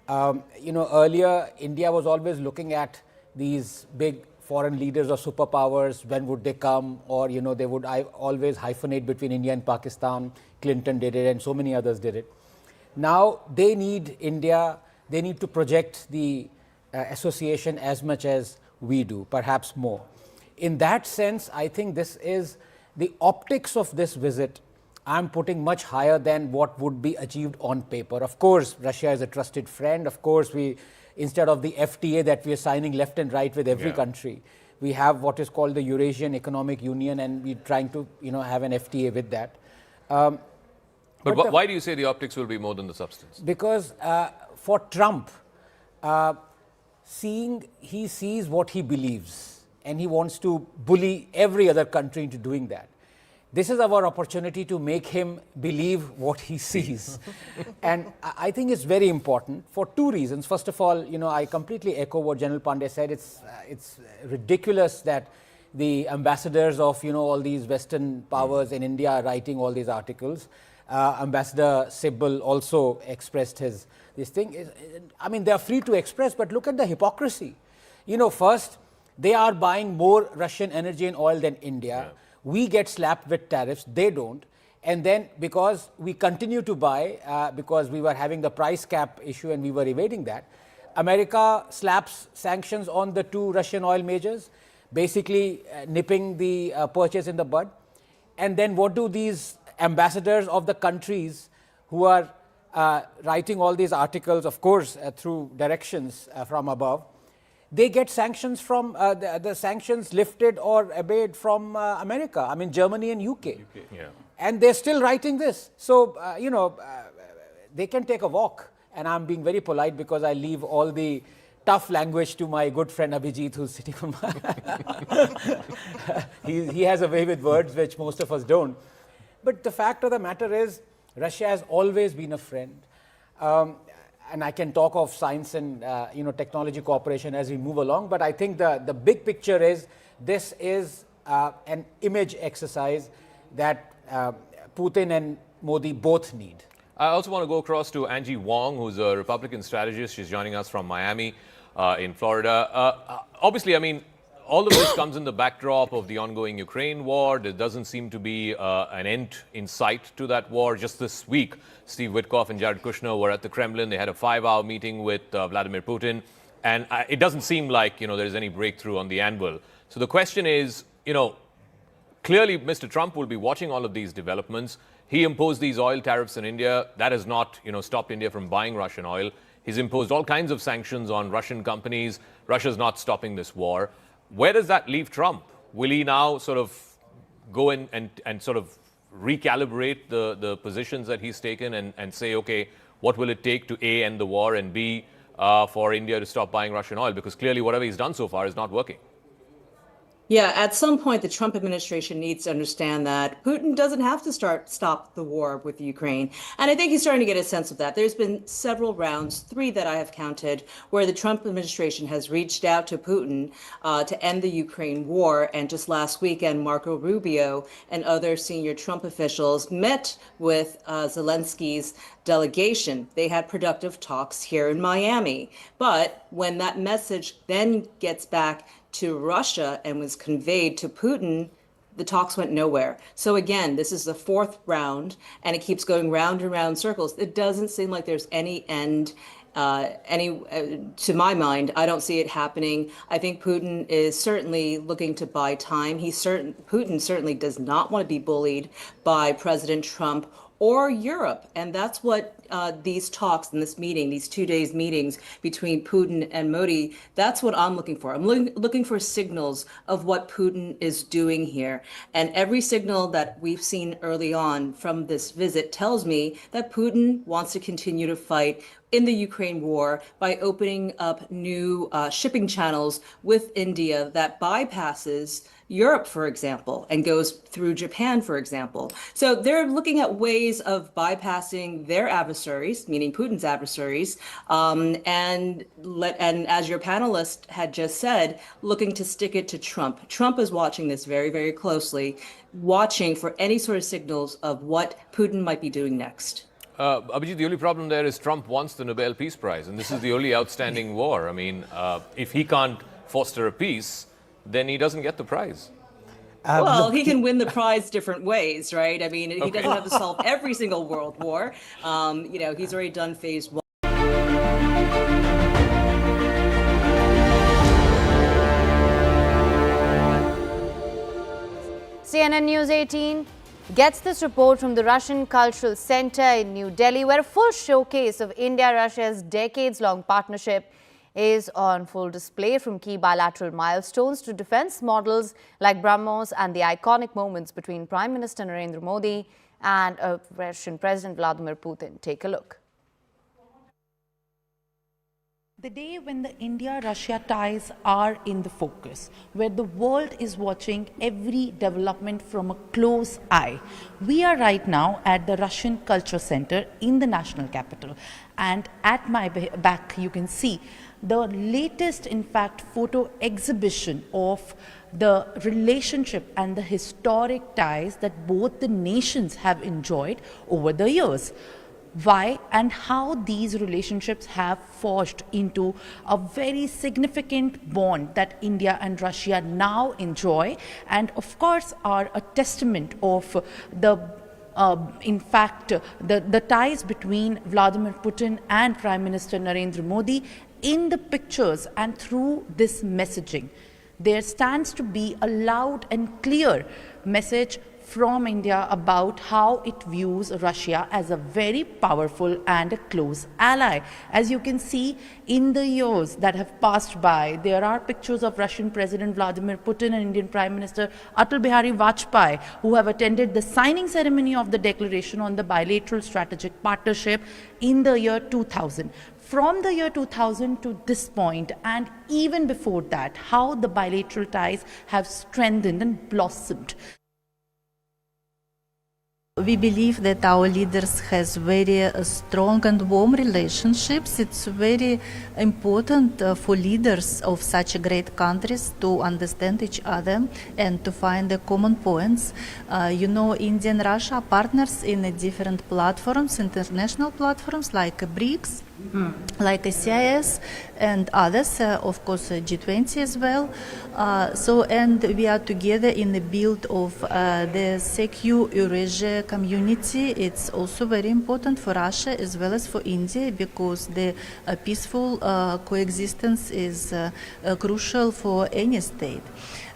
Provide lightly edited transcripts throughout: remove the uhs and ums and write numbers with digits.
Earlier India was always looking at these big foreign leaders or superpowers, when would they come, or they would always hyphenate between India and Pakistan. Clinton did it and so many others did it. Now they need India, they need to project the association as much as we do, perhaps more. In that sense, I think this is the optics of this visit I'm putting much higher than what would be achieved on paper. Of course, Russia is a trusted friend. Of course, instead of the FTA that we are signing left and right with every country, we have what is called the Eurasian Economic Union, and we're trying to have an FTA with that. But why do you say the optics will be more than the substance? Because for Trump, he sees what he believes, and he wants to bully every other country into doing that. This is our opportunity to make him believe what he sees. And I think it's very important for two reasons. First of all, I completely echo what General Pandey said. It's ridiculous that the ambassadors of all these Western powers in India are writing all these articles. Ambassador Sibbal also expressed this thing. I mean, they are free to express, but look at the hypocrisy. First, they are buying more Russian energy and oil than India. Yeah. We get slapped with tariffs, they don't. And then because we continue to buy, because we were having the price cap issue and we were evading that, America slaps sanctions on the two Russian oil majors, basically nipping the purchase in the bud. And then what do these ambassadors of the countries who are writing all these articles, of course, through directions from above, they get sanctions from the sanctions lifted or obeyed from America. I mean, Germany and UK. Yeah. And they're still writing this. So, they can take a walk. And I'm being very polite because I leave all the tough language to my good friend Abhijit, who's sitting on my... he has a way with words which most of us don't. But the fact of the matter is, Russia has always been a friend. And I can talk of science and technology cooperation as we move along. But I think the big picture is this is an image exercise that Putin and Modi both need. I also want to go across to Angie Wong, who's a Republican strategist. She's joining us from Miami in Florida. Obviously, I mean, all of this comes in the backdrop of the ongoing Ukraine war. There doesn't seem to be an end in sight to that war. Just this week, Steve Witkoff and Jared Kushner were at the Kremlin. They had a 5-hour meeting with Vladimir Putin. And it doesn't seem like, there's any breakthrough on the anvil. So the question is, clearly Mr. Trump will be watching all of these developments. He imposed these oil tariffs in India. That has not, stopped India from buying Russian oil. He's imposed all kinds of sanctions on Russian companies. Russia's not stopping this war. Where does that leave Trump? Will he now sort of go in and sort of recalibrate the positions that he's taken and say, okay, what will it take to A, end the war, and B, for India to stop buying Russian oil? Because clearly whatever he's done so far is not working. Yeah, at some point, the Trump administration needs to understand that Putin doesn't have to stop the war with Ukraine. And I think he's starting to get a sense of that. There's been several rounds, 3 that I have counted, where the Trump administration has reached out to Putin to end the Ukraine war. And just last weekend, Marco Rubio and other senior Trump officials met with Zelensky's delegation. They had productive talks here in Miami. But when that message then gets back to Russia and was conveyed to Putin, the talks went nowhere. So again, this is the 4th round, and it keeps going round and round circles. It doesn't seem like there's any end. To my mind, I don't see it happening. I think Putin is certainly looking to buy time. Putin certainly does not want to be bullied by President Trump or Europe. And that's what these talks and this meeting, these 2 days meetings between Putin and Modi, that's what I'm looking for. I'm looking for signals of what Putin is doing here. And every signal that we've seen early on from this visit tells me that Putin wants to continue to fight in the Ukraine war by opening up new shipping channels with India that bypasses Europe, for example, and goes through Japan, for example. So they're looking at ways of bypassing their adversaries, meaning Putin's adversaries, and as your panelist had just said, looking to stick it to Trump. Trump is watching this very, very closely, watching for any sort of signals of what Putin might be doing next. Abhijit, the only problem there is Trump wants the Nobel Peace Prize, and this is the only outstanding war. I mean, if he can't foster a peace, then he doesn't get the prize. Well, he can win the prize different ways, right? I mean, he doesn't have to solve every single world war. He's already done phase one. CNN News 18 gets this report from the Russian Cultural Center in New Delhi, where a full showcase of India-Russia's decades-long partnership is on full display, from key bilateral milestones to defense models like BrahMos and the iconic moments between Prime Minister Narendra Modi and Russian President Vladimir Putin. Take a look. The day when the India-Russia ties are in the focus, where the world is watching every development from a close eye. We are right now at the Russian Culture Center in the national capital. And at my back, you can see the latest, in fact, photo exhibition of the relationship and the historic ties that both the nations have enjoyed over the years. Why and how these relationships have forged into a very significant bond that India and Russia now enjoy, and of course are a testament of the the ties between Vladimir Putin and Prime Minister Narendra Modi in the pictures and through this messaging. There stands to be a loud and clear message from India about how it views Russia as a very powerful and a close ally. As you can see, in the years that have passed by, there are pictures of Russian President Vladimir Putin and Indian Prime Minister Atal Bihari Vajpayee, who have attended the signing ceremony of the Declaration on the Bilateral Strategic Partnership in the year 2000. From the year 2000 to this point, and even before that, how the bilateral ties have strengthened and blossomed. We believe that our leaders has very strong and warm relationships. It's very important for leaders of such great countries to understand each other and to find the common points. India and Russia are partners in different platforms, international platforms like BRICS, like CIS and others, of course G20 as well. And we are together in the build of the secure Eurasia community. It's also very important for Russia as well as for India, because the peaceful coexistence is crucial for any state.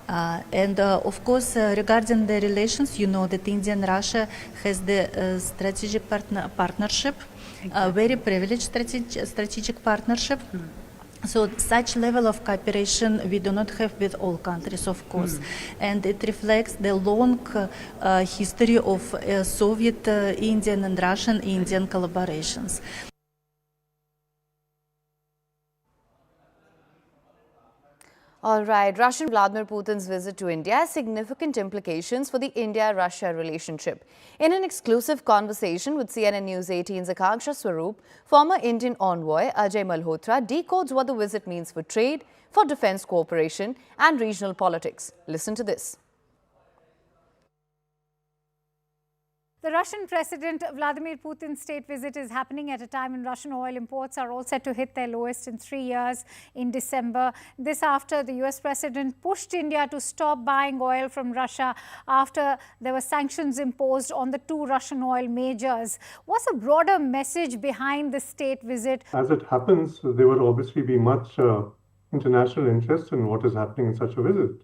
Of course, regarding the relations, you know that India and Russia has the strategic partnership, very privileged strategic partnership. So such level of cooperation we do not have with all countries, of course, and it reflects the long history of Soviet Indian and Russian Indian collaborations. All right, Russian Vladimir Putin's visit to India has significant implications for the India-Russia relationship. In an exclusive conversation with CNN News 18's Akanksha Swaroop, former Indian envoy Ajay Malhotra decodes what the visit means for trade, for defense cooperation and regional politics. Listen to this. The Russian President Vladimir Putin's state visit is happening at a time when Russian oil imports are all set to hit their lowest in 3 years in December. This after the US President pushed India to stop buying oil from Russia after there were sanctions imposed on the two Russian oil majors. What's the broader message behind the state visit? As it happens, there would obviously be much international interest in what is happening in such a visit.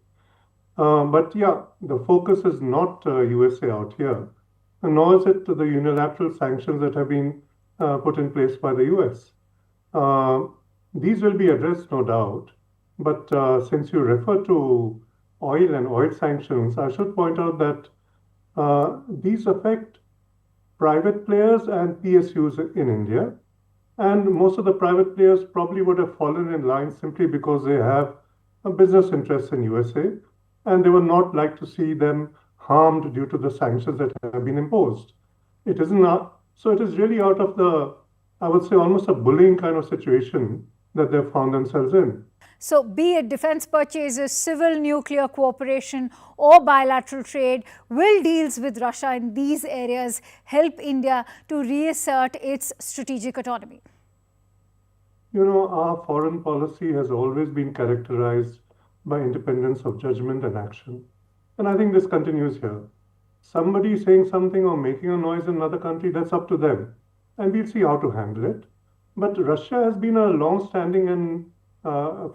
But yeah, the focus is not USA out here, nor is it the unilateral sanctions that have been put in place by the US. These will be addressed, no doubt, but since you refer to oil and oil sanctions, I should point out that these affect private players and PSUs in India, and most of the private players probably would have fallen in line simply because they have a business interest in USA, and they would not like to see them harmed due to the sanctions that have been imposed. It is not, so it is really out of the, I would say, almost a bullying kind of situation that they've found themselves in. So be it defense purchases, civil nuclear cooperation or bilateral trade, will deals with Russia in these areas help India to reassert its strategic autonomy? You know, our foreign policy has always been characterized by independence of judgment and action. And I think this continues here. Somebody saying something or making a noise in another country, that's up to them. And we'll see how to handle it. But Russia has been a long-standing and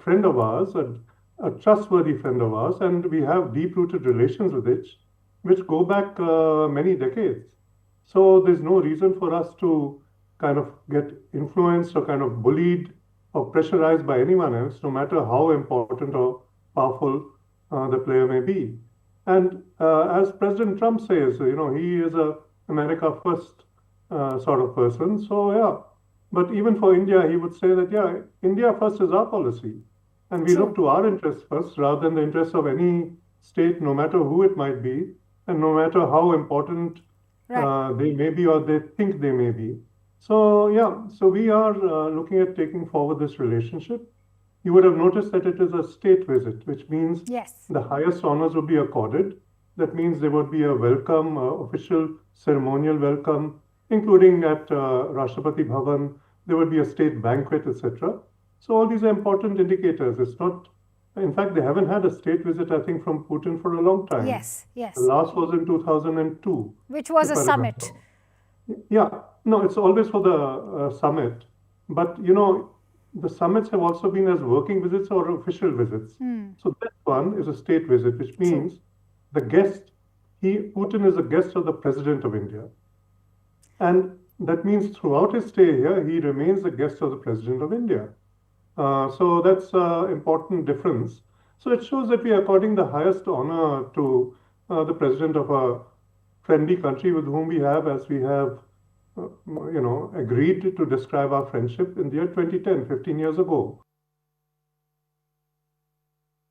friend of ours, a trustworthy friend of ours, and we have deep-rooted relations with it, which go back many decades. So there's no reason for us to kind of get influenced or kind of bullied or pressurized by anyone else, no matter how important or powerful the player may be. And as President Trump says, you know, he is a America first sort of person. So yeah, but even for India, he would say that, yeah, India first is our policy. And we look to our interests first rather than the interests of any state, no matter who it might be, and no matter how important they may be or they think they may be. So yeah, so we are looking at taking forward this relationship. You would have noticed that it is a state visit, which means the highest honors will be accorded. That means there would be a welcome, official ceremonial welcome, including at Rashtrapati Bhavan. There would be a state banquet, etc. So all these are important indicators. It's not, in fact, they haven't had a state visit, I think, from Putin for a long time. Yes, yes. The last was in 2002. Which was a summit. Yeah, no, it's always for the summit. But, you know, the summits have also been as working visits or official visits. So this one is a state visit, which means the guest, Putin is a guest of the President of India. And that means throughout his stay here, he remains the guest of the President of India. So that's an important difference. So it shows that we are according the highest honor to the President of a friendly country with whom we have, as we have you know, agreed to describe our friendship in the year 2010, 15 years ago.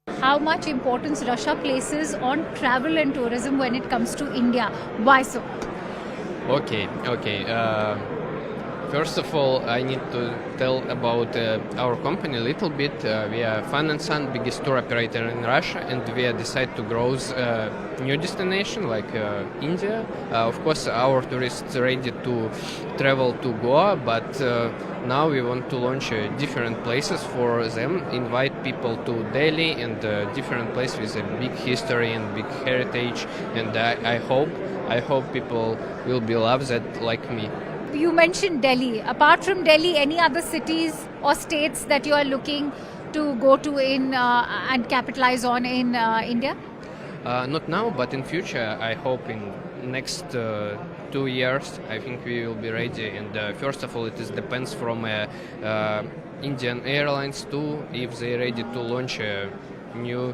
How much importance Russia places on travel and tourism when it comes to India? Why so? Okay. First of all, I need to tell about our company a little bit. We are Fun and Sun, biggest tour operator in Russia, and we decided to grow new destination like India. Of course, our tourists are ready to travel to Goa, but now we want to launch different places for them, invite people to Delhi and different places with a big history and big heritage. And I hope people will be love that like me. You mentioned Delhi. Apart from Delhi, any other cities or states that you are looking to go to in and capitalize on in India? Not now, but in future. I hope in next 2 years, I think we will be ready. And first of all, it depends from Indian Airlines too, if they're ready to launch new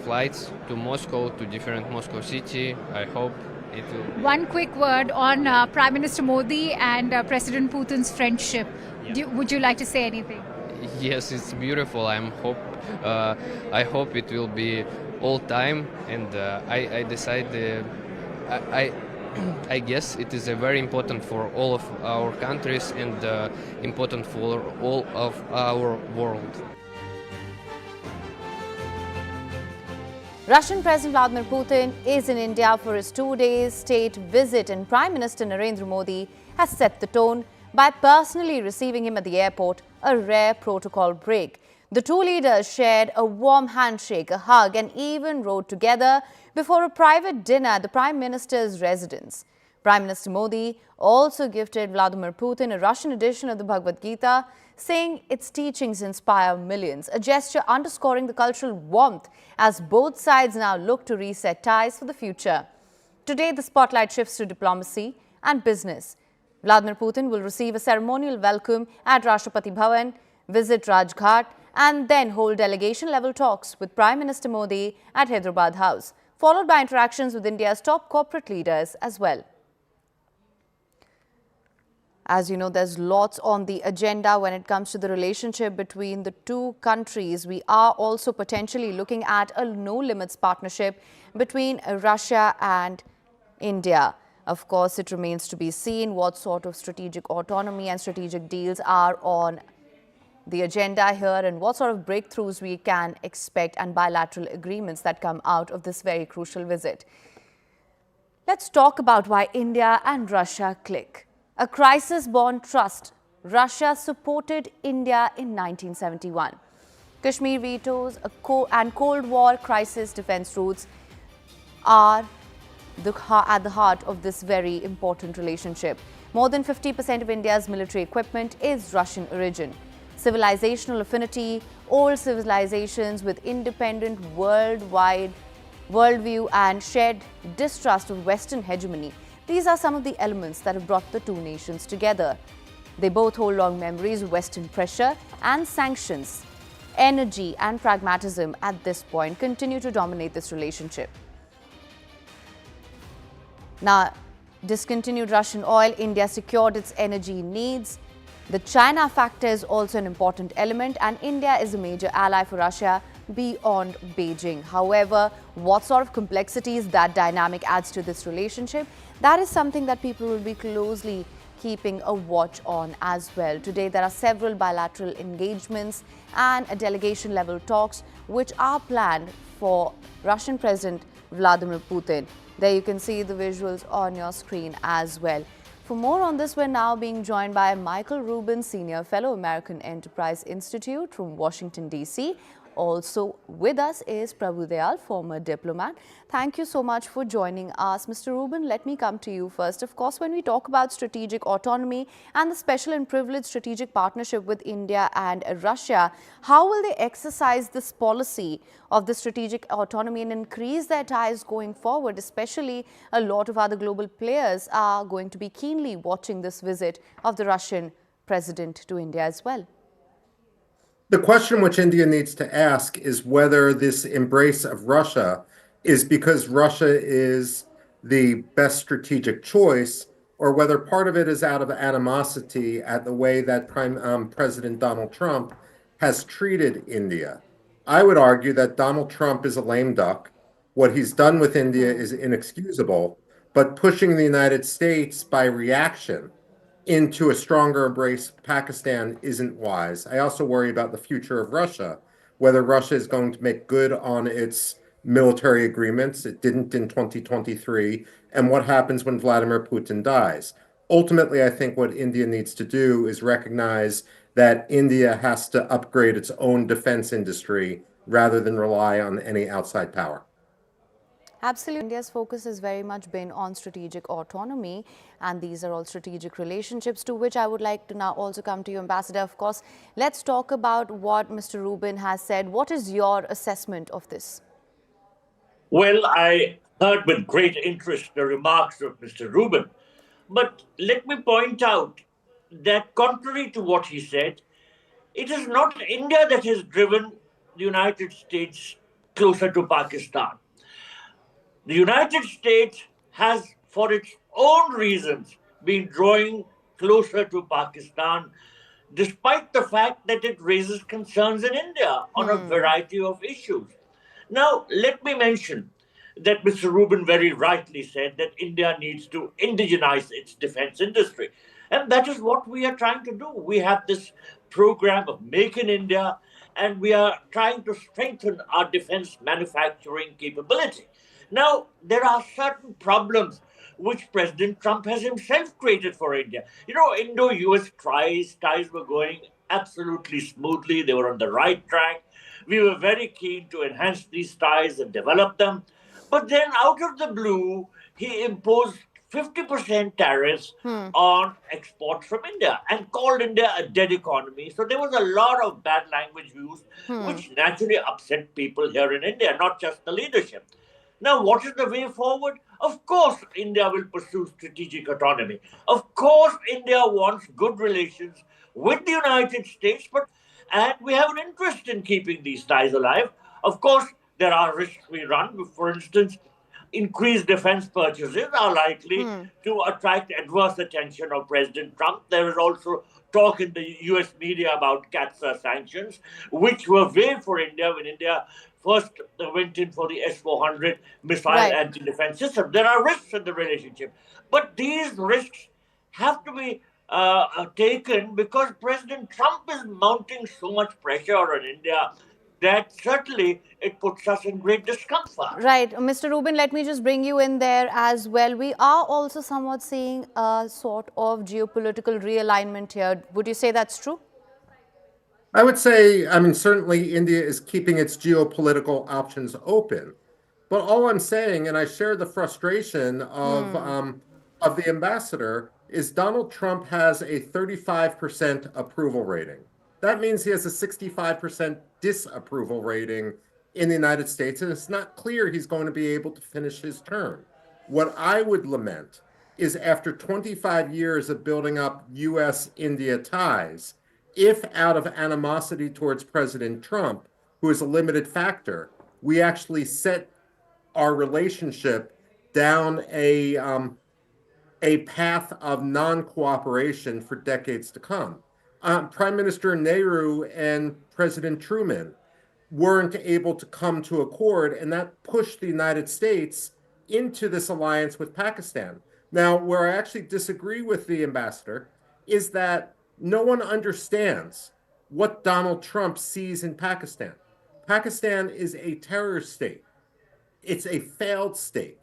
flights to Moscow, to different Moscow city. I hope. One quick word on Prime Minister Modi and President Putin's friendship. Yeah. Would you like to say anything? Yes, it's beautiful. I hope it will be all time. And I decide. I guess it is very important for all of our countries and important for all of our world. Russian President Vladimir Putin is in India for his 2-day state visit, and Prime Minister Narendra Modi has set the tone by personally receiving him at the airport, a rare protocol break. The two leaders shared a warm handshake, a hug, and even rode together before a private dinner at the Prime Minister's residence. Prime Minister Modi also gifted Vladimir Putin a Russian edition of the Bhagavad Gita, saying its teachings inspire millions, a gesture underscoring the cultural warmth as both sides now look to reset ties for the future. Today, the spotlight shifts to diplomacy and business. Vladimir Putin will receive a ceremonial welcome at Rashtrapati Bhavan, visit Rajghat, and then hold delegation-level talks with Prime Minister Modi at Hyderabad House, followed by interactions with India's top corporate leaders as well. As you know, there's lots on the agenda when it comes to the relationship between the two countries. We are also potentially looking at a no-limits partnership between Russia and India. Of course, it remains to be seen what sort of strategic autonomy and strategic deals are on the agenda here and what sort of breakthroughs we can expect and bilateral agreements that come out of this very crucial visit. Let's talk about why India and Russia click. A crisis-born trust. Russia supported India in 1971. Kashmir vetoes and Cold War crisis defense routes are at the heart of this very important relationship. More than 50% of India's military equipment is Russian origin. Civilizational affinity, old civilizations with independent worldview and shared distrust of Western hegemony. These are some of the elements that have brought the two nations together. They both hold long memories of Western pressure and sanctions. Energy and pragmatism at this point continue to dominate this relationship. Now, discontinued Russian oil, India secured its energy needs. The China factor is also an important element, and India is a major ally for Russia beyond Beijing. However, what sort of complexities that dynamic adds to this relationship, that is something that people will be closely keeping a watch on as well. Today, there are several bilateral engagements and delegation-level talks which are planned for Russian President Vladimir Putin. There you can see the visuals on your screen as well. For more on this, we're now being joined by Michael Rubin, Senior Fellow, American Enterprise Institute from Washington, D.C. Also with us is Prabhu Dayal, former diplomat. Thank you so much for joining us. Mr. Rubin, let me come to you first. Of course, when we talk about strategic autonomy and the special and privileged strategic partnership with India and Russia, how will they exercise this policy of the strategic autonomy and increase their ties going forward? Especially, a lot of other global players are going to be keenly watching this visit of the Russian president to India as well. The question which India needs to ask is whether this embrace of Russia is because Russia is the best strategic choice, or whether part of it is out of animosity at the way that President Donald Trump has treated India. I would argue that Donald Trump is a lame duck. What he's done with India is inexcusable, but pushing the United States by reaction into a stronger embrace of Pakistan isn't wise. I also worry about the future of Russia, whether Russia is going to make good on its military agreements. It didn't in 2023, and what happens when Vladimir Putin dies. Ultimately, I think what India needs to do is recognize that India has to upgrade its own defense industry rather than rely on any outside power. Absolutely. India's focus has very much been on strategic autonomy, and these are all strategic relationships, to which I would like to now also come to you, Ambassador. Of course, let's talk about what Mr. Rubin has said. What is your assessment of this? Well, I heard with great interest the remarks of Mr. Rubin, but let me point out that contrary to what he said, it is not India that has driven the United States closer to Pakistan. The United States has, for its own reasons, been drawing closer to Pakistan, despite the fact that it raises concerns in India on a variety of issues. Now, let me mention that Mr. Rubin very rightly said that India needs to indigenize its defense industry. And that is what we are trying to do. We have this program of Make in India, and we are trying to strengthen our defense manufacturing capability. Now, there are certain problems which President Trump has himself created for India. You know, Indo-US ties were going absolutely smoothly. They were on the right track. We were very keen to enhance these ties and develop them. But then out of the blue, he imposed 50% tariffs on exports from India and called India a dead economy. So there was a lot of bad language used, which naturally upset people here in India, not just the leadership. Now, what is the way forward? Of course, India will pursue strategic autonomy. Of course, India wants good relations with the United States, and we have an interest in keeping these ties alive. Of course, there are risks we run. For instance, increased defense purchases are likely to attract adverse attention of President Trump. There is also talk in the US media about CAATSA sanctions, which were waived for India when India first went in for the S-400 missile anti-defense system. There are risks in the relationship, but these risks have to be taken because President Trump is mounting so much pressure on India that certainly it puts us in great discomfort. Right. Mr. Rubin, let me just bring you in there as well. We are also somewhat seeing a sort of geopolitical realignment here. Would you say that's true? I would say, I mean, certainly India is keeping its geopolitical options open. But all I'm saying, and I share the frustration of the ambassador, is Donald Trump has a 35% approval rating. That means he has a 65% disapproval rating in the United States, and it's not clear he's going to be able to finish his term. What I would lament is after 25 years of building up U.S.-India ties, if out of animosity towards President Trump, who is a limited factor, we actually set our relationship down a path of non-cooperation for decades to come. Prime Minister Nehru and President Truman weren't able to come to accord, and that pushed the United States into this alliance with Pakistan. Now, where I actually disagree with the ambassador is that no one understands what Donald Trump sees in Pakistan. Pakistan is a terror state. It's a failed state.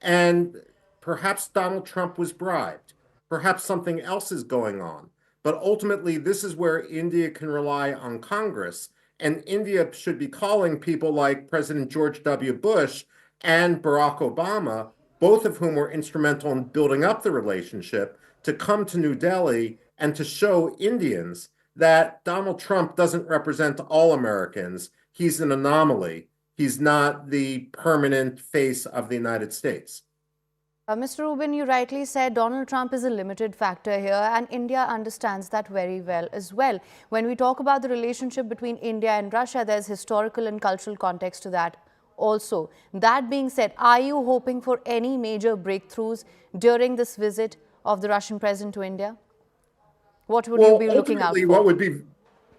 And perhaps Donald Trump was bribed. Perhaps something else is going on. But ultimately, this is where India can rely on Congress. And India should be calling people like President George W. Bush and Barack Obama, both of whom were instrumental in building up the relationship, to come to New Delhi and to show Indians that Donald Trump doesn't represent all Americans. He's an anomaly. He's not the permanent face of the United States. Mr. Rubin, you rightly said Donald Trump is a limited factor here, and India understands that very well as well. When we talk about the relationship between India and Russia, there's historical and cultural context to that also. That being said, are you hoping for any major breakthroughs during this visit of the Russian president to India? What would you be looking out for?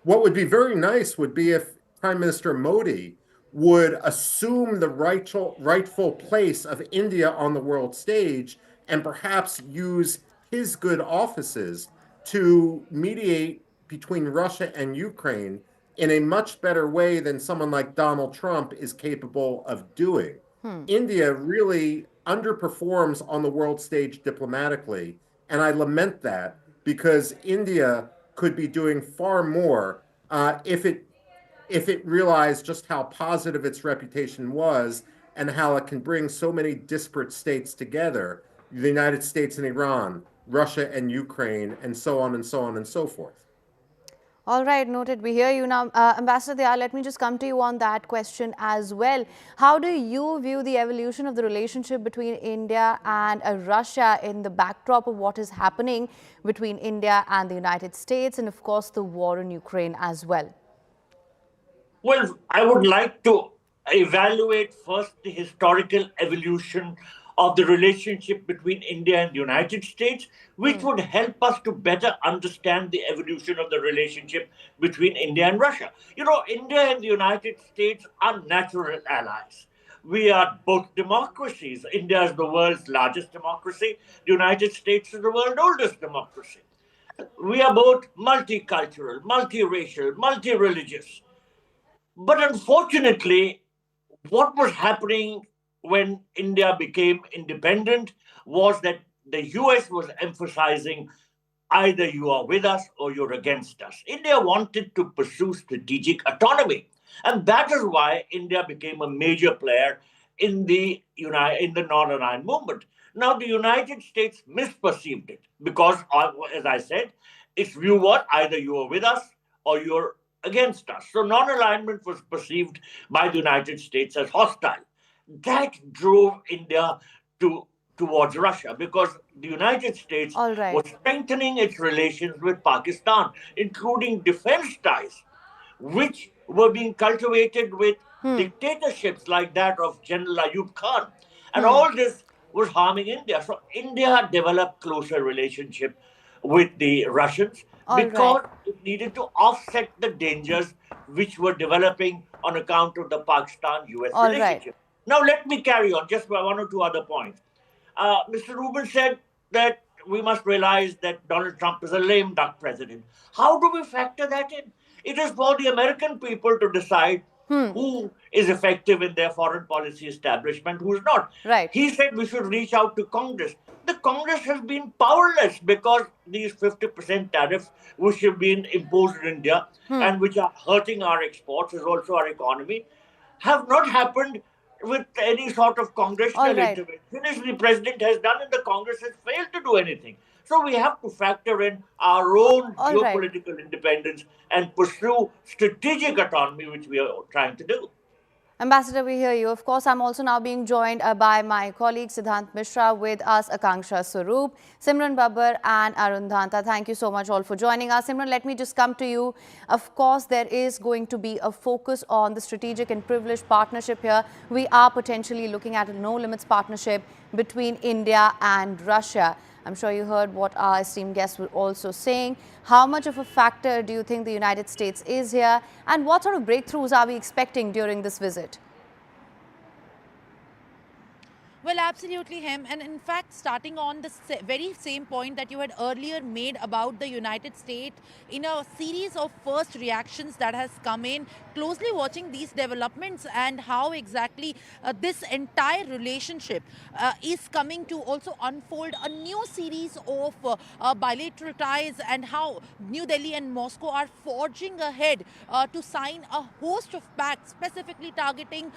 What would be very nice would be if Prime Minister Modi would assume the rightful place of India on the world stage and perhaps use his good offices to mediate between Russia and Ukraine in a much better way than someone like Donald Trump is capable of doing. India really underperforms on the world stage diplomatically, and I lament that because India could be doing far more if it realized just how positive its reputation was and how it can bring so many disparate states together, the United States and Iran, Russia and Ukraine, and so on and so on and so forth. All right, noted. We hear you now. Ambassador Dayal, let me just come to you on that question as well. How do you view the evolution of the relationship between India and Russia in the backdrop of what is happening between India and the United States and, of course, the war in Ukraine as well? Well, I would like to evaluate first the historical evolution of the relationship between India and the United States, which would help us to better understand the evolution of the relationship between India and Russia. You know, India and the United States are natural allies. We are both democracies. India is the world's largest democracy. The United States is the world's oldest democracy. We are both multicultural, multiracial, multi-religious. But unfortunately, what was happening when India became independent was that the US was emphasizing either you are with us or you're against us. India wanted to pursue strategic autonomy. And that is why India became a major player in the non-aligned movement. Now, the United States misperceived it because, as I said, its view was either you are with us or you're against us. So non-alignment was perceived by the United States as hostile. That drove India towards Russia because the United States was strengthening its relations with Pakistan, including defense ties, which were being cultivated with dictatorships like that of General Ayub Khan. And all this was harming India. So India developed closer relationship with the Russians because it needed to offset the dangers which were developing on account of the Pakistan-US relationship. Now, let me carry on just by one or two other points. Mr. Rubin said that we must realize that Donald Trump is a lame duck president. How do we factor that in? It is for the American people to decide who is effective in their foreign policy establishment, who is not. Right. He said we should reach out to Congress. The Congress has been powerless because these 50% tariffs which have been imposed in India and which are hurting our exports as also our economy have not happened with any sort of congressional intervention. As the president has done and the Congress has failed to do anything. So we have to factor in our own geopolitical independence and pursue strategic autonomy, which we are trying to do. Ambassador, we hear you. Of course, I'm also now being joined by my colleague Siddhant Mishra, with us Akanksha Swaroop, Simran Babbar and Arun Dhanta. Thank you so much all for joining us. Simran, let me just come to you. Of course, there is going to be a focus on the strategic and privileged partnership here. We are potentially looking at a no-limits partnership between India and Russia. I'm sure you heard what our esteemed guests were also saying. How much of a factor do you think the United States is here? And what sort of breakthroughs are we expecting during this visit? Well, absolutely, Hem. And in fact, starting on the very same point that you had earlier made about the United States, in a series of first reactions that has come in, closely watching these developments and how exactly this entire relationship is coming to also unfold a new series of bilateral ties, and how New Delhi and Moscow are forging ahead to sign a host of pacts, specifically targeting,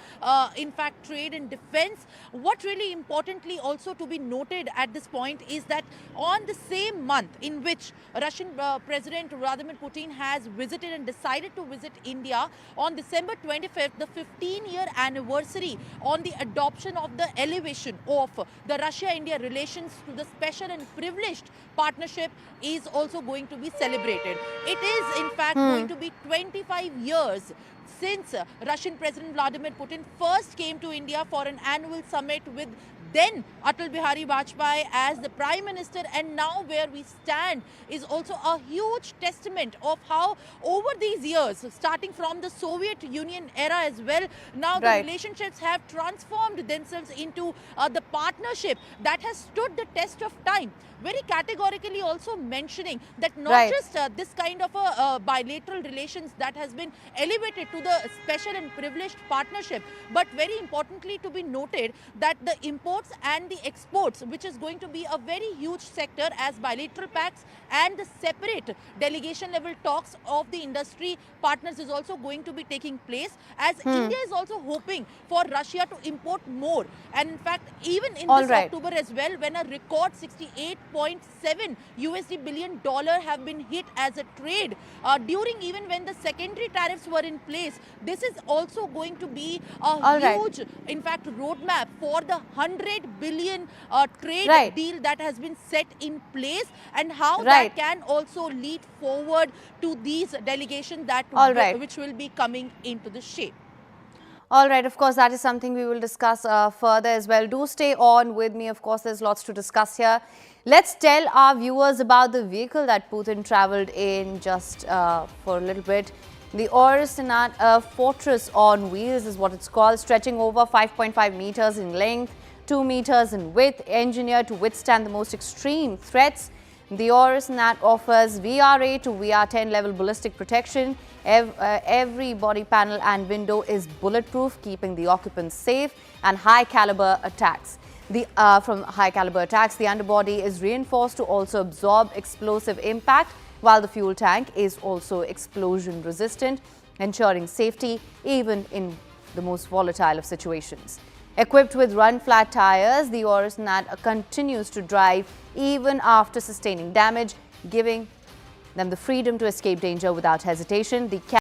in fact, trade and defense. What really importantly also to be noted at this point is that on the same month in which Russian President Vladimir Putin has visited and decided to visit India, on December 25th, the 15-year anniversary on the adoption of the elevation of the Russia-India relations to the special and privileged partnership is also going to be celebrated. It is in fact going to be 25 years since Russian President Vladimir Putin first came to India for an annual summit with then Atal Bihari Vajpayee as the Prime Minister, and now where we stand is also a huge testament of how over these years, starting from the Soviet Union era as well, now the relationships have transformed themselves into the partnership that has stood the test of time. Very categorically also mentioning that not just this kind of a bilateral relations that has been elevated to the special and privileged partnership, but very importantly to be noted that the imports and the exports, which is going to be a very huge sector as bilateral pacts and the separate delegation level talks of the industry partners is also going to be taking place, as India is also hoping for Russia to import more. And in fact, even in this October as well, when a record $68.7 billion have been hit as a trade during even when the secondary tariffs were in place, this is also going to be a huge, in fact, roadmap for the 100 billion trade deal that has been set in place, and how that can also lead forward to these delegations that which will be coming into the shape. All right, of course, that is something we will discuss further as well. Do stay on with me. Of course, there's lots to discuss here. Let's tell our viewers about the vehicle that Putin traveled in just for a little bit. The Orus fortress on wheels is what it's called, stretching over 5.5 meters in length, 2 meters in width, engineered to withstand the most extreme threats. The Orus offers VR8 to VR10 level ballistic protection. Every body panel and window is bulletproof, keeping the occupants safe and high caliber attacks. From high caliber attacks, the underbody is reinforced to also absorb explosive impact, while the fuel tank is also explosion resistant, ensuring safety even in the most volatile of situations. Equipped with run-flat tires, the Orus continues to drive even after sustaining damage, giving them the freedom to escape danger without hesitation. The